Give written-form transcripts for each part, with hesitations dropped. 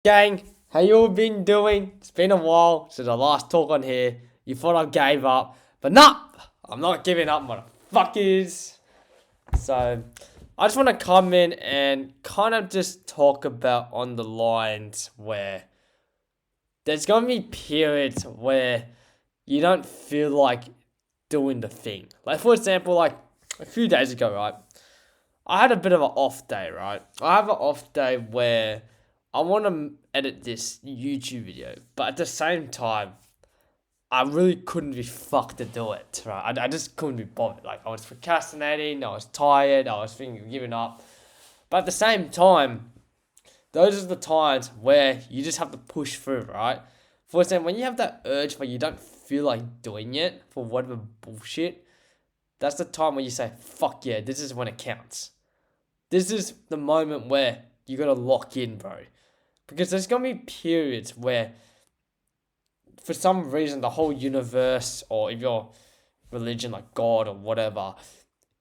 Gang, how you all been doing? It's been a while since I last talk on here. You thought I gave up, but nah, I'm not giving up, motherfuckers. So, I just want to come in and kind of just talk about on the lines where there's gonna be periods where you don't feel like doing the thing. Like for example, like a few days ago, right? I had a bit of an off day, right? I have an off day where I want to edit this YouTube video, but at the same time, I really couldn't be fucked to do it, right? I just couldn't be bothered. Like, I was procrastinating, I was tired, I was thinking of giving up. But at the same time, those are the times where you just have to push through, right? For example, when you have that urge but you don't feel like doing it for whatever bullshit, that's the time when you say, fuck yeah, this is when it counts. This is the moment where you gotta lock in, bro. Because there's gonna be periods where, for some reason, the whole universe, or if your religion, like God or whatever,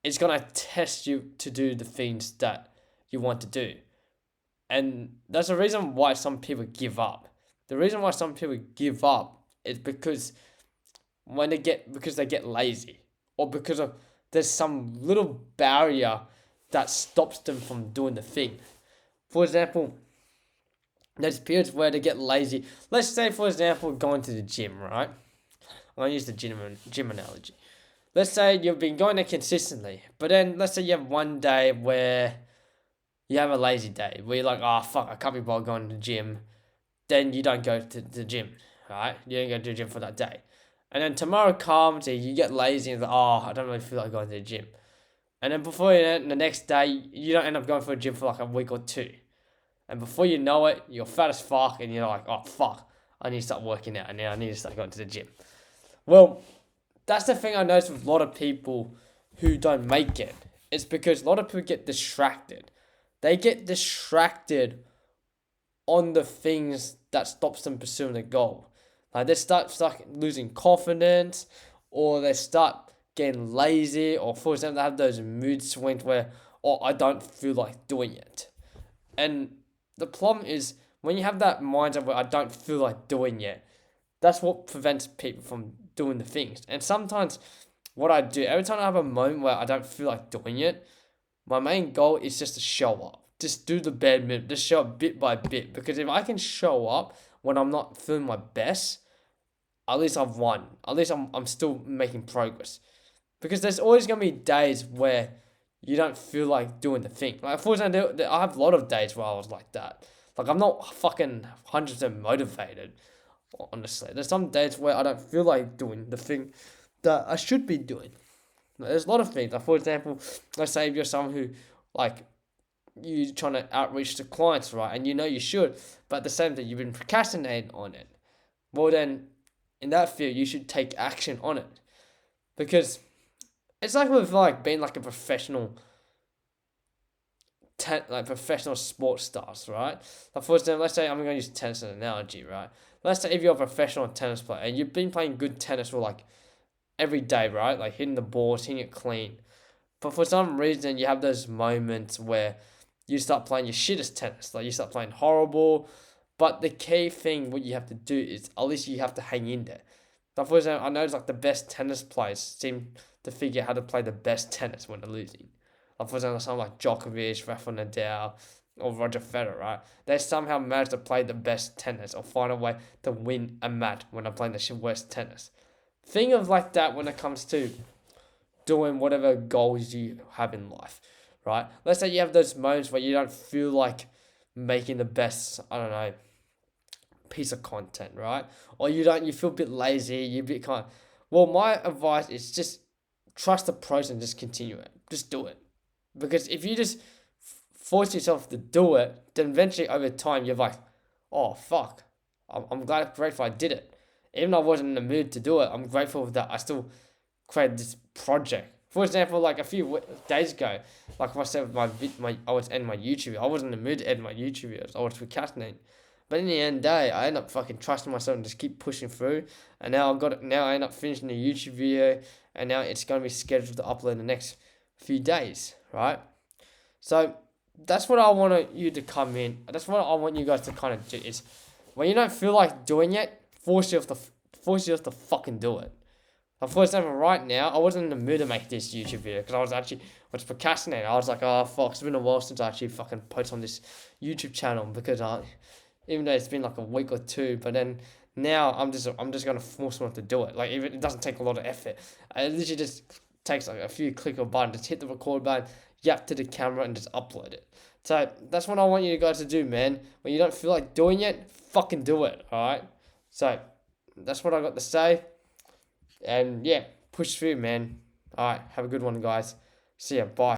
is gonna test you to do the things that you want to do. And that's the reason why some people give up. The reason why some people give up is because they get lazy, or because of there's some little barrier that stops them from doing the thing. For example, there's periods where they get lazy. Let's say, for example, going to the gym, right? I'm going to use the gym analogy. Let's say you've been going there consistently, but then let's say you have one day where you have a lazy day, where you're like, oh, fuck, I can't be bothered going to the gym. Then you don't go to the gym, right? You don't go to the gym for that day. And then tomorrow comes and you get lazy and like, oh, I don't really feel like going to the gym. And then before you know, the next day, you don't end up going for a gym for like a week or two. And before you know it, you're fat as fuck and you're like, oh fuck, I need to start working out and now I need to start going to the gym. Well, that's the thing I noticed with a lot of people who don't make it. It's because a lot of people get distracted. They get distracted on the things that stops them pursuing a goal. Like they start losing confidence, or they start getting lazy, or for example, they have those mood swings where, oh, I don't feel like doing it. And the problem is when you have that mindset where I don't feel like doing it, that's what prevents people from doing the things. And sometimes what I do, every time I have a moment where I don't feel like doing it, my main goal is just to show up. Just do the bare minimum. Just show up bit by bit. Because if I can show up when I'm not feeling my best, at least I've won. At least I'm still making progress. Because there's always going to be days where you don't feel like doing the thing. Like, for example, I have a lot of days where I was like that. Like, I'm not fucking 100% motivated, honestly. There's some days where I don't feel like doing the thing that I should be doing. There's a lot of things. Like, for example, let's say if you're someone who, like, you're trying to outreach to clients, right? And you know you should, but at the same time, you've been procrastinating on it. Well, then, in that field, you should take action on it. Because it's like with, like, being, like, a professional sports stars, right? Like for example, let's say I'm going to use tennis as an analogy, right? Let's say if you're a professional tennis player and you've been playing good tennis for like every day, right? Like hitting the balls, hitting it clean. But for some reason, you have those moments where you start playing your shittest tennis. Like you start playing horrible. But the key thing, what you have to do is at least you have to hang in there. Like for example, I noticed like the best tennis players seem to figure out how to play the best tennis when they're losing. Like for example, someone like Djokovic, Rafael Nadal, or Roger Federer, right? They somehow manage to play the best tennis or find a way to win a match when they're playing the worst tennis. Think of like that when it comes to doing whatever goals you have in life, right? Let's say you have those moments where you don't feel like making the best, I don't know, piece of content, right? Or you feel a bit lazy, you a bit kind of, well, my advice is just trust the process and just continue it. Just do it. Because if you just force yourself to do it, then eventually over time you're like, oh fuck, I'm grateful I did it. Even though I wasn't in the mood to do it, I'm grateful that I still created this project. For example, like a few days ago, like if I said I was ending my YouTube video, I wasn't in the mood to end my YouTube videos. I was procrastinating. But in the end of the day, I end up fucking trusting myself and just keep pushing through. And now I've got it. Now I end up finishing the YouTube video, and now it's going to be scheduled to upload in the next few days, right? So that's what I want you to come in. That's what I want you guys to kind of do is when you don't feel like doing it, force yourself to fucking do it. Like for example, right now I wasn't in the mood to make this YouTube video because I was procrastinating. I was like, oh fuck, it's been a while since I actually fucking post on this YouTube channel because even though it's been like a week or two, but then now I'm just gonna force myself to do it. Like even it doesn't take a lot of effort. It literally just takes like a few click of a button, just hit the record button, yap to the camera, and just upload it. So that's what I want you guys to do, man. When you don't feel like doing it, fucking do it. All right. So that's what I got to say. And yeah, push through, man. All right. Have a good one, guys. See ya. Bye.